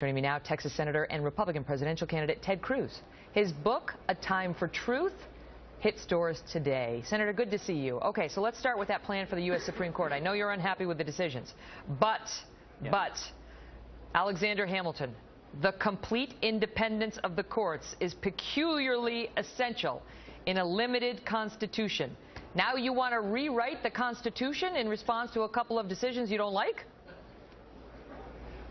Joining me now, Texas Senator and Republican presidential candidate Ted Cruz. His book, A Time for Truth, hit stores today. Senator, good to see you. Okay, so let's start with that plan for the U.S. Supreme Court. I know you're unhappy with the decisions, but Alexander Hamilton, the complete independence of the courts is peculiarly essential in a limited Constitution. Now you want to rewrite the Constitution in response to a couple of decisions you don't like?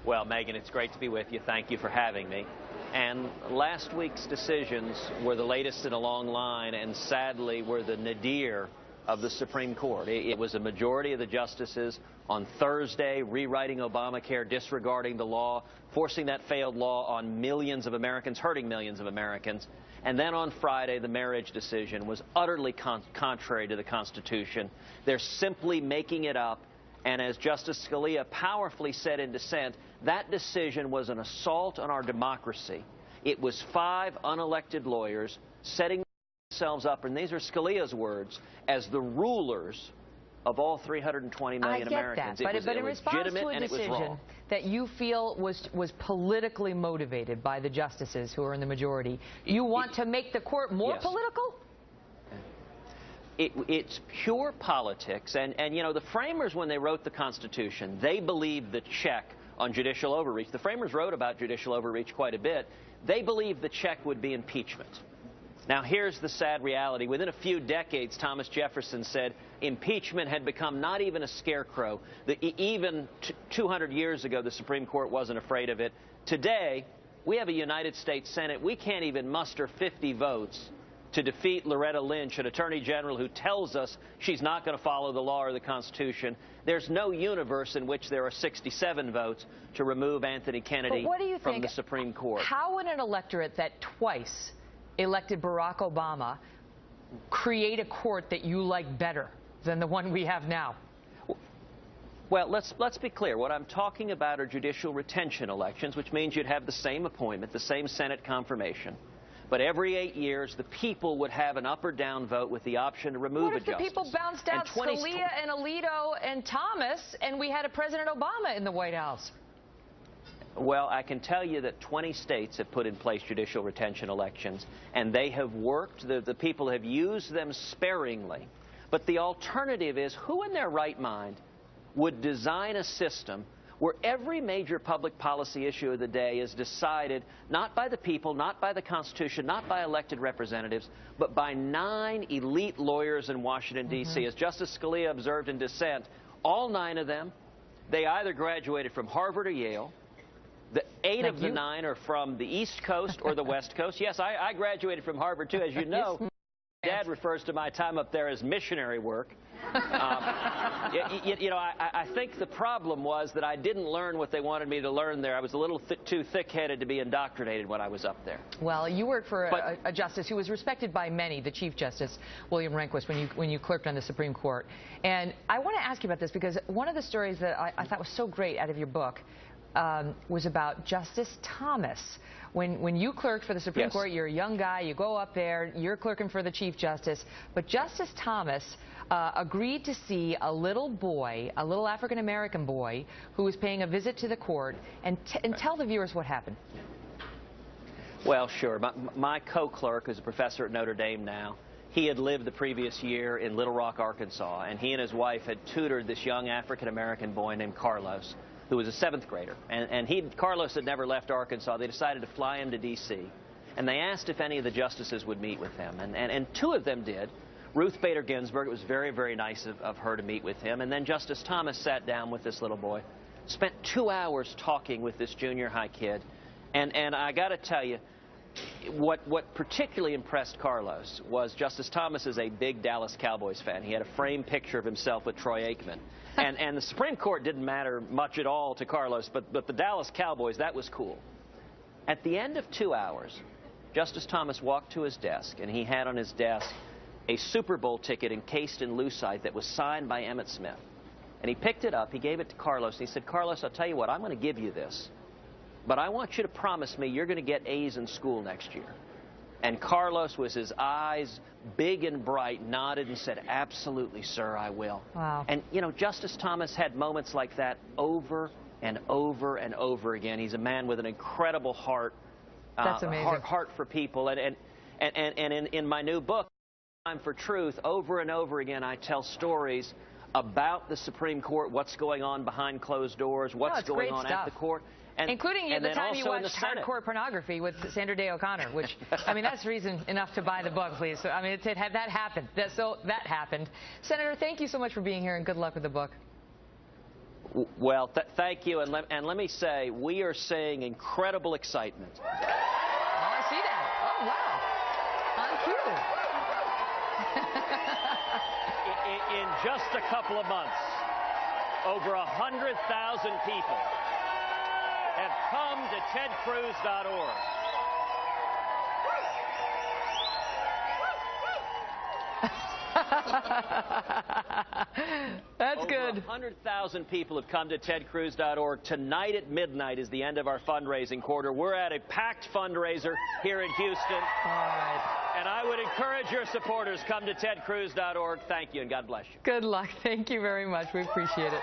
Well, Megan, it's great to be with you. Thank you for having me. And last week's decisions were the latest in a long line and sadly were the nadir of the Supreme Court. It was a majority of the justices on Thursday rewriting Obamacare, disregarding the law, forcing that failed law on millions of Americans, hurting millions of Americans. And then on Friday, the marriage decision was utterly contrary to the Constitution. They're simply making it up. And as Justice Scalia powerfully said in dissent, that decision was an assault on our democracy. It was 5 unelected lawyers setting themselves up, and these are Scalia's words, as the rulers of all 320 million Americans. But in response to a decision that you feel was politically motivated by the justices who are in the majority, you want to make the court more political? It's pure politics, and you know, the framers, when they wrote the Constitution, they believed the check on judicial overreach. The framers wrote about judicial overreach quite a bit. They believed the check would be impeachment. Now, here's the sad reality. Within a few decades, Thomas Jefferson said impeachment had become not even a scarecrow. Even 200 years ago, the Supreme Court wasn't afraid of it. Today, we have a United States Senate. We can't even muster 50 votes to defeat Loretta Lynch, an attorney general who tells us she's not going to follow the law or the Constitution. There's no universe in which there are 67 votes to remove Anthony Kennedy from the Supreme Court. How would an electorate that twice elected Barack Obama create a court that you like better than the one we have now? Well, let's be clear. What I'm talking about are judicial retention elections, which means you'd have the same appointment, the same Senate confirmation. But every 8 years, the people would have an up or down vote with the option to remove a justice. What if the people bounced out Scalia and Alito and Thomas, and we had a President Obama in the White House? Well, I can tell you that 20 states have put in place judicial retention elections, and they have worked. The people have used them sparingly. But the alternative is, who in their right mind would design a system where every major public policy issue of the day is decided not by the people, not by the Constitution, not by elected representatives, but by 9 elite lawyers in Washington, D.C. As Justice Scalia observed in dissent, all 9 of them, they either graduated from Harvard or Yale. The 8 of the 9 are from the East Coast or the West Coast. Yes, I graduated from Harvard, too. As you know, Dad refers to my time up there as missionary work. You know, I think the problem was that I didn't learn what they wanted me to learn there. I was a little too thick-headed to be indoctrinated when I was up there. Well, you worked for a justice who was respected by many, the Chief Justice, William Rehnquist, when you clerked on the Supreme Court. And I want to ask you about this because one of the stories that I thought was so great out of your book was about Justice Thomas. When you clerked for the Supreme Court, you're a young guy, you go up there, you're clerking for the Chief Justice, but Justice Thomas agreed to see a little boy, a little African-American boy, who was paying a visit to the court, and tell the viewers what happened. Well, sure. My co-clerk is a professor at Notre Dame now. He had lived the previous year in Little Rock, Arkansas, and he and his wife had tutored this young African-American boy named Carlos, who was a 7th grader. And Carlos had never left Arkansas. They decided to fly him to D.C., and they asked if any of the justices would meet with him. And 2 of them did. Ruth Bader Ginsburg, it was very, very nice of her to meet with him. And then Justice Thomas sat down with this little boy, spent 2 hours talking with this junior high kid. And I got to tell you, what particularly impressed Carlos was Justice Thomas is a big Dallas Cowboys fan. He had a framed picture of himself with Troy Aikman. And the Supreme Court didn't matter much at all to Carlos, but the Dallas Cowboys, that was cool. At the end of 2 hours, Justice Thomas walked to his desk, and he had on his desk a Super Bowl ticket encased in lucite that was signed by Emmitt Smith. And he picked it up, he gave it to Carlos, and he said, Carlos, I'll tell you what, I'm going to give you this, but I want you to promise me you're going to get A's in school next year. And Carlos, with his eyes big and bright, nodded and said, absolutely, sir, I will. Wow. And, you know, Justice Thomas had moments like that over and over again. He's a man with an incredible heart. That's amazing. Heart for people. And in my new book, Time for Truth, over and over again, I tell stories about the Supreme Court, what's going on behind closed doors, what's going on at the court. Including the time you watched hardcore pornography with Sandra Day O'Connor, which, I mean, that's reason enough to buy the book, please. So, I mean, that happened. That happened. Senator, thank you so much for being here, and good luck with the book. Well, thank you. And let me say, we are seeing incredible excitement. Oh, I see that. Oh, wow. On cue. In just a couple of months, over 100,000 people have come to tedcruz.org. That's good. 100,000 people have come to tedcruz.org. Tonight at midnight is the end of our fundraising quarter. We're at a packed fundraiser here in Houston. All right. And I would encourage your supporters, come to tedcruz.org. Thank you, and God bless you. Good luck. Thank you very much. We appreciate it.